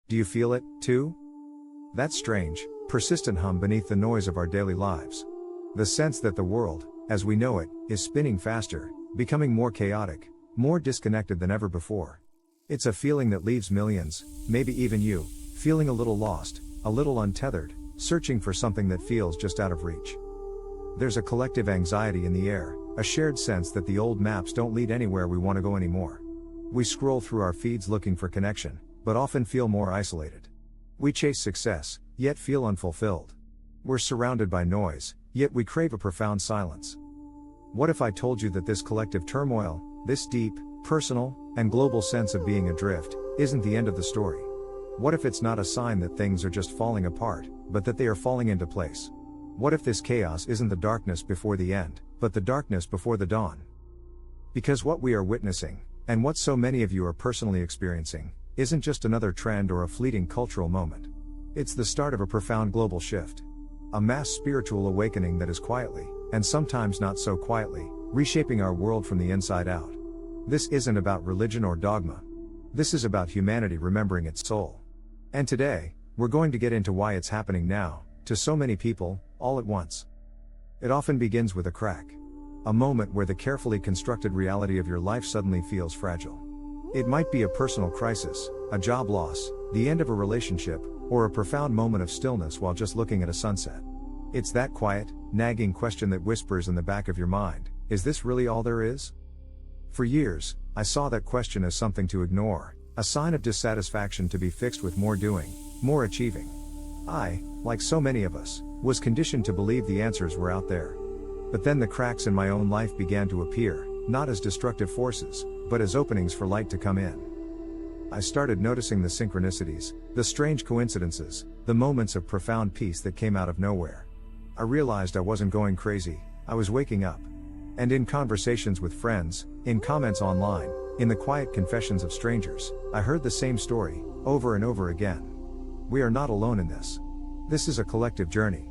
Do you feel it, too? That strange, persistent hum beneath the noise of our daily lives. The sense that the world, as we know it, is spinning faster, becoming more chaotic, more disconnected than ever before. It's a feeling that leaves millions, maybe even you, feeling a little lost, a little untethered, searching for something that feels just out of reach. There's a collective anxiety in the air, a shared sense that the old maps don't lead anywhere we want to go anymore. We scroll through our feeds looking for connection, but often feel more isolated. We chase success, yet feel unfulfilled. We're surrounded by noise, yet we crave a profound silence. What if I told you that this collective turmoil, this deep, personal, and global sense of being adrift, isn't the end of the story? What if it's not a sign that things are just falling apart, but that they are falling into place? What if this chaos isn't the darkness before the end, but the darkness before the dawn? Because what we are witnessing, and what so many of you are personally experiencing, isn't just another trend or a fleeting cultural moment. It's the start of a profound global shift. A mass spiritual awakening that is quietly, and sometimes not so quietly, reshaping our world from the inside out. This isn't about religion or dogma. This is about humanity remembering its soul. And today, we're going to get into why it's happening now, to so many people, all at once. It often begins with a crack. A moment where the carefully constructed reality of your life suddenly feels fragile. It might be a personal crisis, a job loss, the end of a relationship, or a profound moment of stillness while just looking at a sunset. It's that quiet, nagging question that whispers in the back of your mind, is this really all there is? For years, I saw that question as something to ignore, a sign of dissatisfaction to be fixed with more doing, more achieving. I, like so many of us, was conditioned to believe the answers were out there. But then the cracks in my own life began to appear, not as destructive forces, but as openings for light to come in. I started noticing the synchronicities, the strange coincidences, the moments of profound peace that came out of nowhere. I realized I wasn't going crazy, I was waking up. And in conversations with friends, in comments online, in the quiet confessions of strangers, I heard the same story, over and over again. We are not alone in this. This is a collective journey.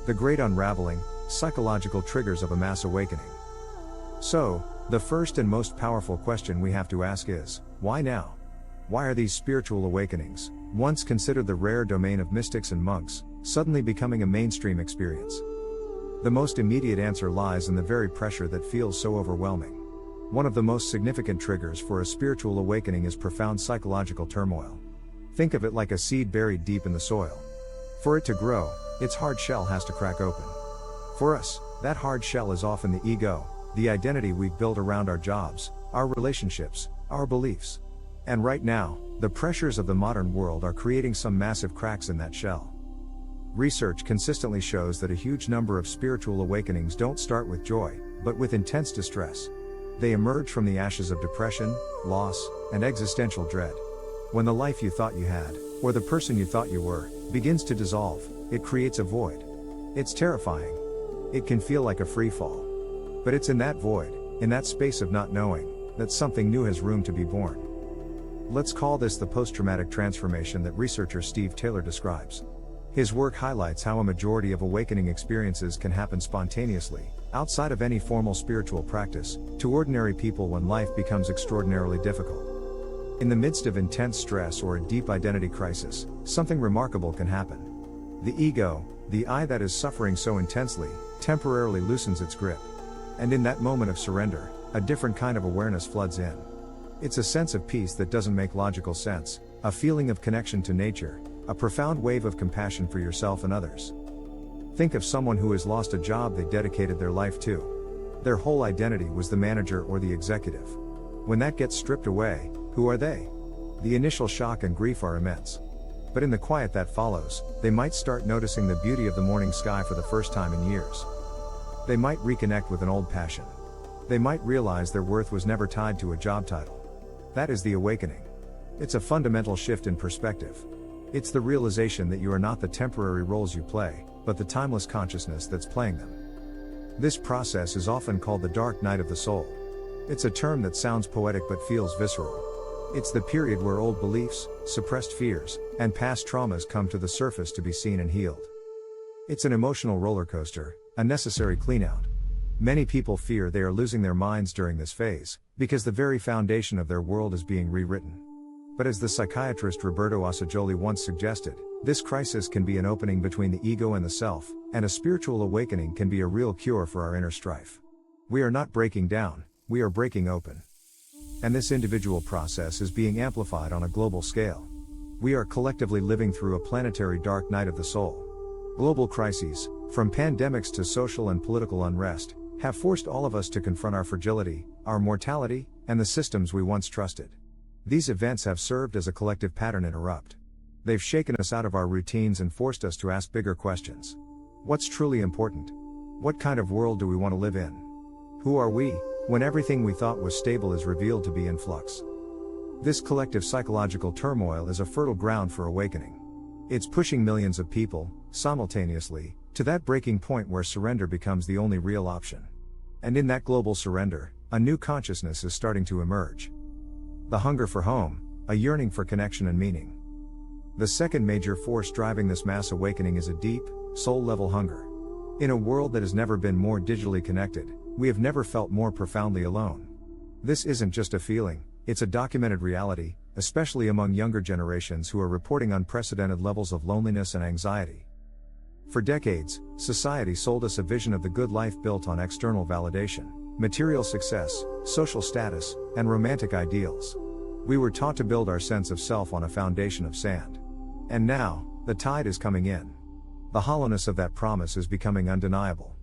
The great unraveling, psychological triggers of a mass awakening. So, the first and most powerful question we have to ask is, why now? Why are these spiritual awakenings, once considered the rare domain of mystics and monks, suddenly becoming a mainstream experience? The most immediate answer lies in the very pressure that feels so overwhelming. One of the most significant triggers for a spiritual awakening is profound psychological turmoil. Think of it like a seed buried deep in the soil. For it to grow, its hard shell has to crack open. For us, that hard shell is often the ego, the identity we've built around our jobs, our relationships, our beliefs. And right now, the pressures of the modern world are creating some massive cracks in that shell. Research consistently shows that a huge number of spiritual awakenings don't start with joy, but with intense distress. They emerge from the ashes of depression, loss, and existential dread. When the life you thought you had, or the person you thought you were, begins to dissolve, it creates a void. It's terrifying. It can feel like a free fall. But it's in that void, in that space of not knowing, that something new has room to be born. Let's call this the post-traumatic transformation that researcher Steve Taylor describes. His work highlights how a majority of awakening experiences can happen spontaneously, outside of any formal spiritual practice, to ordinary people when life becomes extraordinarily difficult. In the midst of intense stress or a deep identity crisis, something remarkable can happen. The ego, the I that is suffering so intensely, temporarily loosens its grip. And in that moment of surrender, a different kind of awareness floods in. It's a sense of peace that doesn't make logical sense, a feeling of connection to nature, a profound wave of compassion for yourself and others. Think of someone who has lost a job they dedicated their life to. Their whole identity was the manager or the executive. When that gets stripped away, who are they? The initial shock and grief are immense. But in the quiet that follows, they might start noticing the beauty of the morning sky for the first time in years. They might reconnect with an old passion. They might realize their worth was never tied to a job title. That is the awakening. It's a fundamental shift in perspective. It's the realization that you are not the temporary roles you play, but the timeless consciousness that's playing them. This process is often called the dark night of the soul. It's a term that sounds poetic but feels visceral. It's the period where old beliefs, suppressed fears, and past traumas come to the surface to be seen and healed. It's an emotional roller coaster, a necessary cleanout. Many people fear they are losing their minds during this phase, because the very foundation of their world is being rewritten. But as the psychiatrist Roberto Assagioli once suggested, this crisis can be an opening between the ego and the self, and a spiritual awakening can be a real cure for our inner strife. We are not breaking down, we are breaking open. And this individual process is being amplified on a global scale. We are collectively living through a planetary dark night of the soul. Global crises, from pandemics to social and political unrest, have forced all of us to confront our fragility, our mortality, and the systems we once trusted. These events have served as a collective pattern interrupt. They've shaken us out of our routines and forced us to ask bigger questions. What's truly important? What kind of world do we want to live in? Who are we, when everything we thought was stable is revealed to be in flux? This collective psychological turmoil is a fertile ground for awakening. It's pushing millions of people, simultaneously, to that breaking point where surrender becomes the only real option. And in that global surrender, a new consciousness is starting to emerge. The hunger for home, a yearning for connection and meaning. The second major force driving this mass awakening is a deep, soul-level hunger. In a world that has never been more digitally connected, we have never felt more profoundly alone. This isn't just a feeling, it's a documented reality, especially among younger generations who are reporting unprecedented levels of loneliness and anxiety. For decades, society sold us a vision of the good life built on external validation, material success, social status, and romantic ideals. We were taught to build our sense of self on a foundation of sand. And now, the tide is coming in. The hollowness of that promise is becoming undeniable.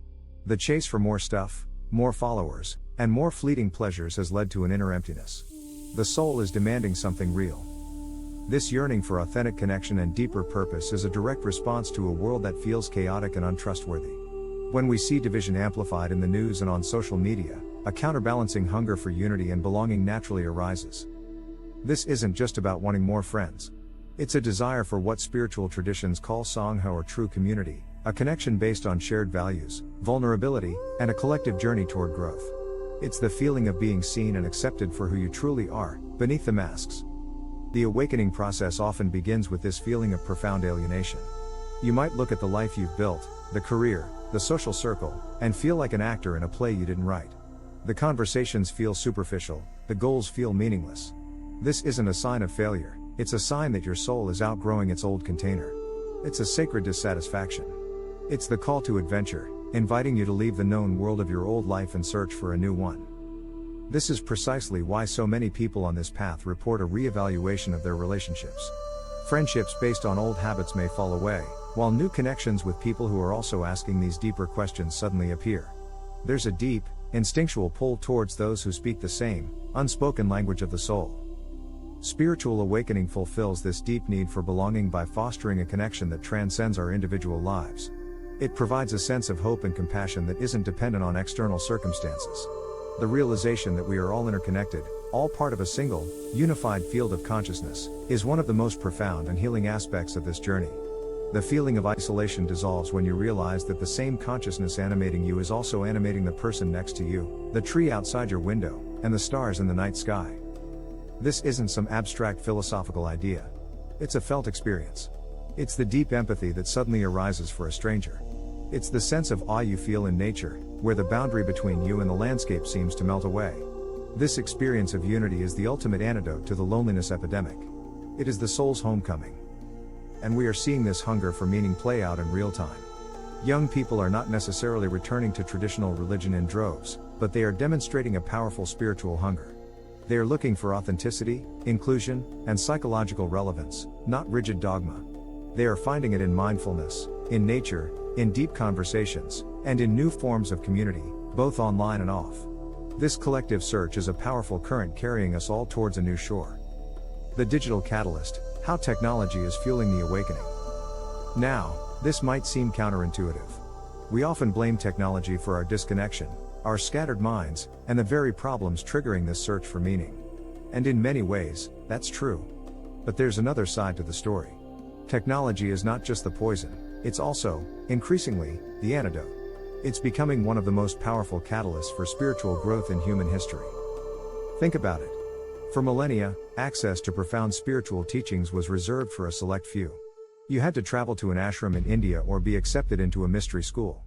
The chase for more stuff, more followers, and more fleeting pleasures has led to an inner emptiness. The soul is demanding something real. This yearning for authentic connection and deeper purpose is a direct response to a world that feels chaotic and untrustworthy. When we see division amplified in the news and on social media, a counterbalancing hunger for unity and belonging naturally arises. This isn't just about wanting more friends. It's a desire for what spiritual traditions call sangha or true community, a connection based on shared values, vulnerability, and a collective journey toward growth. It's the feeling of being seen and accepted for who you truly are, beneath the masks. The awakening process often begins with this feeling of profound alienation. You might look at the life you've built, the career, the social circle, and feel like an actor in a play you didn't write. The conversations feel superficial, the goals feel meaningless. This isn't a sign of failure, it's a sign that your soul is outgrowing its old container. It's a sacred dissatisfaction. It's the call to adventure, inviting you to leave the known world of your old life and search for a new one. This is precisely why so many people on this path report a re-evaluation of their relationships. Friendships based on old habits may fall away, while new connections with people who are also asking these deeper questions suddenly appear. There's a deep, instinctual pull towards those who speak the same, unspoken language of the soul. Spiritual awakening fulfills this deep need for belonging by fostering a connection that transcends our individual lives. It provides a sense of hope and compassion that isn't dependent on external circumstances. The realization that we are all interconnected, all part of a single, unified field of consciousness, is one of the most profound and healing aspects of this journey. The feeling of isolation dissolves when you realize that the same consciousness animating you is also animating the person next to you, the tree outside your window, and the stars in the night sky. This isn't some abstract philosophical idea. It's a felt experience. It's the deep empathy that suddenly arises for a stranger. It's the sense of awe you feel in nature, where the boundary between you and the landscape seems to melt away. This experience of unity is the ultimate antidote to the loneliness epidemic. It is the soul's homecoming. And we are seeing this hunger for meaning play out in real time. Young people are not necessarily returning to traditional religion in droves, but they are demonstrating a powerful spiritual hunger. They are looking for authenticity, inclusion, and psychological relevance, not rigid dogma. They are finding it in mindfulness, in nature, in deep conversations, and in new forms of community, both online and off. This collective search is a powerful current carrying us all towards a new shore. The digital catalyst, how technology is fueling the awakening. Now, this might seem counterintuitive. We often blame technology for our disconnection, our scattered minds, and the very problems triggering this search for meaning. And in many ways, that's true. But there's another side to the story. Technology is not just the poison, it's also, increasingly, the antidote. It's becoming one of the most powerful catalysts for spiritual growth in human history. Think about it. For millennia, access to profound spiritual teachings was reserved for a select few. You had to travel to an ashram in India or be accepted into a mystery school.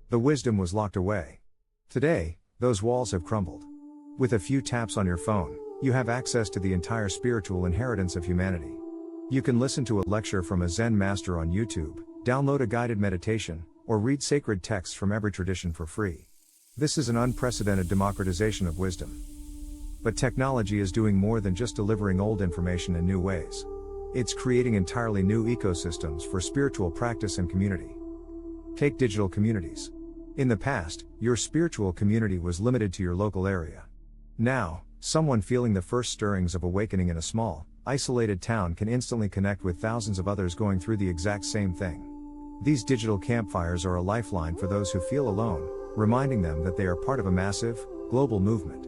The wisdom was locked away. Today, those walls have crumbled. With a few taps on your phone, You have access to the entire spiritual inheritance of humanity. You can listen to a lecture from a Zen master on YouTube, download a guided meditation, or read sacred texts from every tradition for free. This is an unprecedented democratization of wisdom. But technology is doing more than just delivering old information in new ways. It's creating entirely new ecosystems for spiritual practice and community. Take digital communities. In the past, your spiritual community was limited to your local area. Now, someone feeling the first stirrings of awakening in a small, isolated town can instantly connect with thousands of others going through the exact same thing. These digital campfires are a lifeline for those who feel alone, reminding them that they are part of a massive, global movement.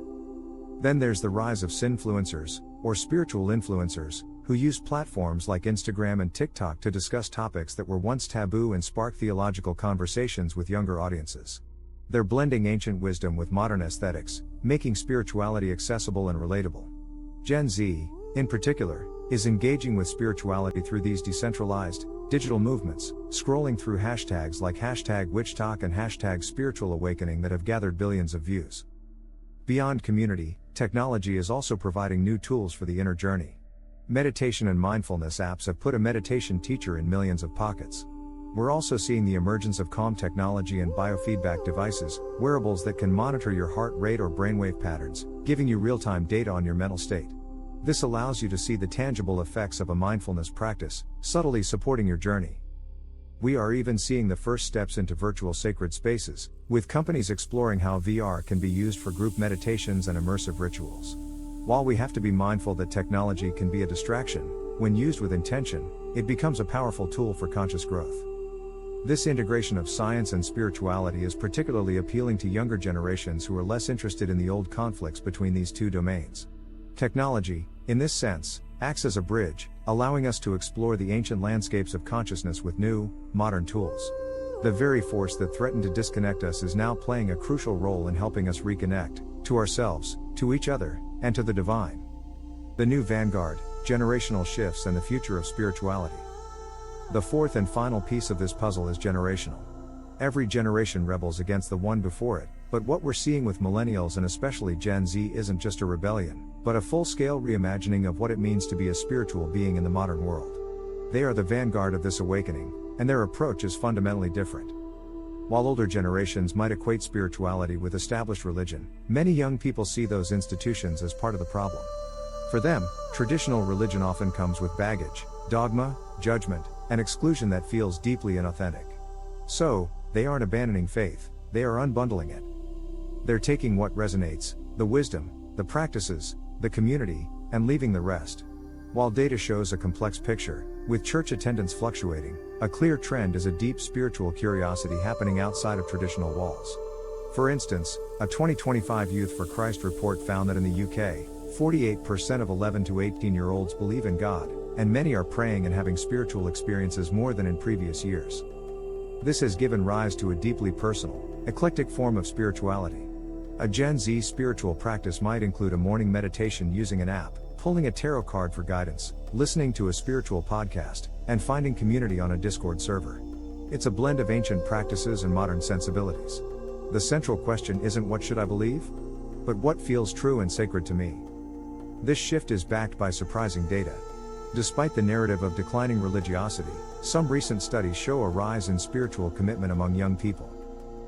Then there's the rise of sinfluencers, or spiritual influencers, who use platforms like Instagram and TikTok to discuss topics that were once taboo and spark theological conversations with younger audiences. They're blending ancient wisdom with modern aesthetics, making spirituality accessible and relatable. Gen Z, in particular, is engaging with spirituality through these decentralized, digital movements, scrolling through hashtags like #WitchTalk and #SpiritualAwakening that have gathered billions of views. Beyond community, technology is also providing new tools for the inner journey. Meditation and mindfulness apps have put a meditation teacher in millions of pockets. We're also seeing the emergence of calm technology and biofeedback devices, wearables that can monitor your heart rate or brainwave patterns, giving you real-time data on your mental state. This allows you to see the tangible effects of a mindfulness practice, subtly supporting your journey. We are even seeing the first steps into virtual sacred spaces, with companies exploring how VR can be used for group meditations and immersive rituals. While we have to be mindful that technology can be a distraction, when used with intention, it becomes a powerful tool for conscious growth. This integration of science and spirituality is particularly appealing to younger generations who are less interested in the old conflicts between these two domains. Technology, in this sense, acts as a bridge, allowing us to explore the ancient landscapes of consciousness with new, modern tools. The very force that threatened to disconnect us is now playing a crucial role in helping us reconnect, to ourselves, to each other, and to the divine. The new vanguard, generational shifts and the future of spirituality. The fourth and final piece of this puzzle is generational. Every generation rebels against the one before it, but what we're seeing with millennials and especially Gen Z isn't just a rebellion, but a full-scale reimagining of what it means to be a spiritual being in the modern world. They are the vanguard of this awakening, and their approach is fundamentally different. While older generations might equate spirituality with established religion, many young people see those institutions as part of the problem. For them, traditional religion often comes with baggage, dogma, judgment, and exclusion that feels deeply inauthentic. So, they aren't abandoning faith, they are unbundling it. They're taking what resonates, the wisdom, the practices, the community, and leaving the rest. While data shows a complex picture, with church attendance fluctuating, a clear trend is a deep spiritual curiosity happening outside of traditional walls. For instance, a 2025 Youth for Christ report found that in the UK, 48% of 11 to 18-year-olds believe in God, and many are praying and having spiritual experiences more than in previous years. This has given rise to a deeply personal, eclectic form of spirituality. A Gen Z spiritual practice might include a morning meditation using an app, pulling a tarot card for guidance, listening to a spiritual podcast, and finding community on a Discord server. It's a blend of ancient practices and modern sensibilities. The central question isn't what should I believe? But what feels true and sacred to me? This shift is backed by surprising data. Despite the narrative of declining religiosity, some recent studies show a rise in spiritual commitment among young people.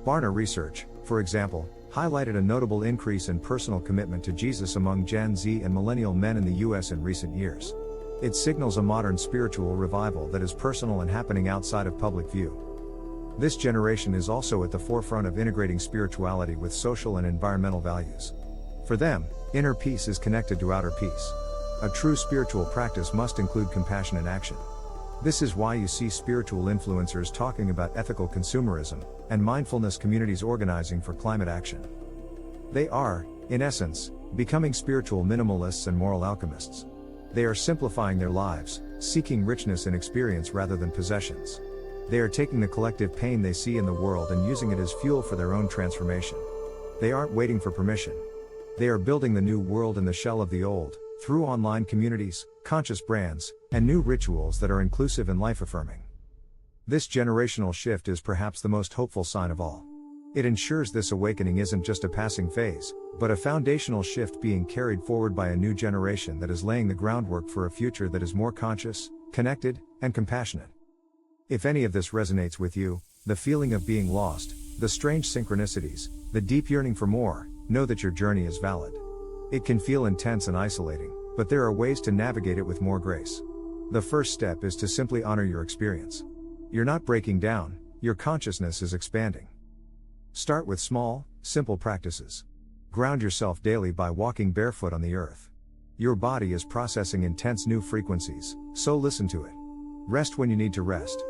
Barna research, for example, highlighted a notable increase in personal commitment to Jesus among Gen Z and millennial men in the US in recent years. It signals a modern spiritual revival that is personal and happening outside of public view. This generation is also at the forefront of integrating spirituality with social and environmental values. For them, inner peace is connected to outer peace. A true spiritual practice must include compassion in action. This is why you see spiritual influencers talking about ethical consumerism, and mindfulness communities organizing for climate action. They are, in essence, becoming spiritual minimalists and moral alchemists. They are simplifying their lives, seeking richness in experience rather than possessions. They are taking the collective pain they see in the world and using it as fuel for their own transformation. They aren't waiting for permission. They are building the new world in the shell of the old, through online communities, conscious brands, and new rituals that are inclusive and life-affirming. This generational shift is perhaps the most hopeful sign of all. It ensures this awakening isn't just a passing phase, but a foundational shift being carried forward by a new generation that is laying the groundwork for a future that is more conscious, connected, and compassionate. If any of this resonates with you, the feeling of being lost, the strange synchronicities, the deep yearning for more, know that your journey is valid. It can feel intense and isolating, but there are ways to navigate it with more grace. The first step is to simply honor your experience. You're not breaking down, your consciousness is expanding. Start with small, simple practices. Ground yourself daily by walking barefoot on the earth. Your body is processing intense new frequencies, so listen to it. Rest when you need to rest.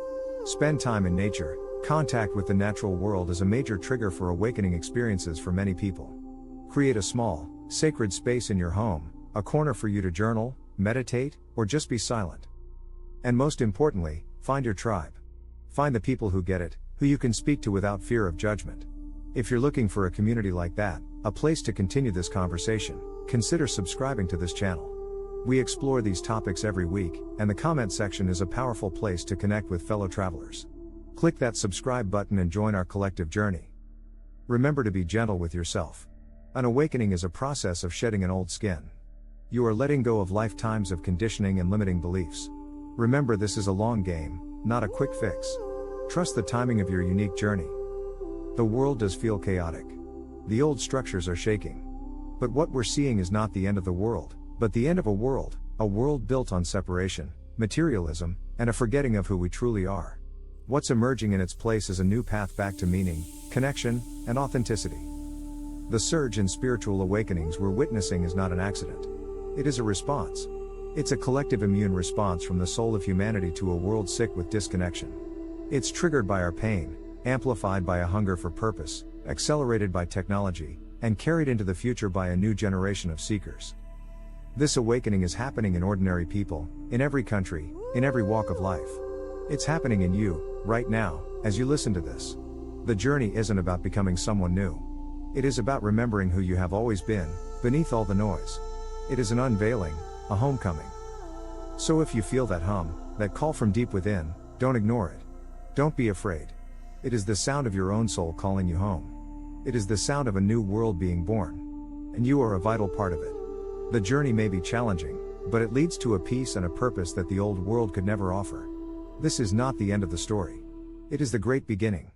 Spend time in nature. Contact with the natural world is a major trigger for awakening experiences for many people. Create a small, sacred space in your home, a corner for you to journal, meditate, or just be silent. And most importantly, find your tribe. Find the people who get it, who you can speak to without fear of judgment. If you're looking for a community like that, a place to continue this conversation, consider subscribing to this channel. We explore these topics every week, and the comment section is a powerful place to connect with fellow travelers. Click that subscribe button and join our collective journey. Remember to be gentle with yourself. An awakening is a process of shedding an old skin. You are letting go of lifetimes of conditioning and limiting beliefs. Remember, this is a long game, not a quick fix. Trust the timing of your unique journey. The world does feel chaotic. The old structures are shaking. But what we're seeing is not the end of the world, but the end of a world built on separation, materialism, and a forgetting of who we truly are. What's emerging in its place is a new path back to meaning, connection, and authenticity. The surge in spiritual awakenings we're witnessing is not an accident. It is a response. It's a collective immune response from the soul of humanity to a world sick with disconnection. It's triggered by our pain, amplified by a hunger for purpose, accelerated by technology, and carried into the future by a new generation of seekers. This awakening is happening in ordinary people, in every country, in every walk of life. It's happening in you, right now, as you listen to this. The journey isn't about becoming someone new. It is about remembering who you have always been, beneath all the noise. It is an unveiling, a homecoming. So if you feel that hum, that call from deep within, don't ignore it. Don't be afraid. It is the sound of your own soul calling you home. It is the sound of a new world being born. And you are a vital part of it. The journey may be challenging, but it leads to a peace and a purpose that the old world could never offer. This is not the end of the story. It is the great beginning.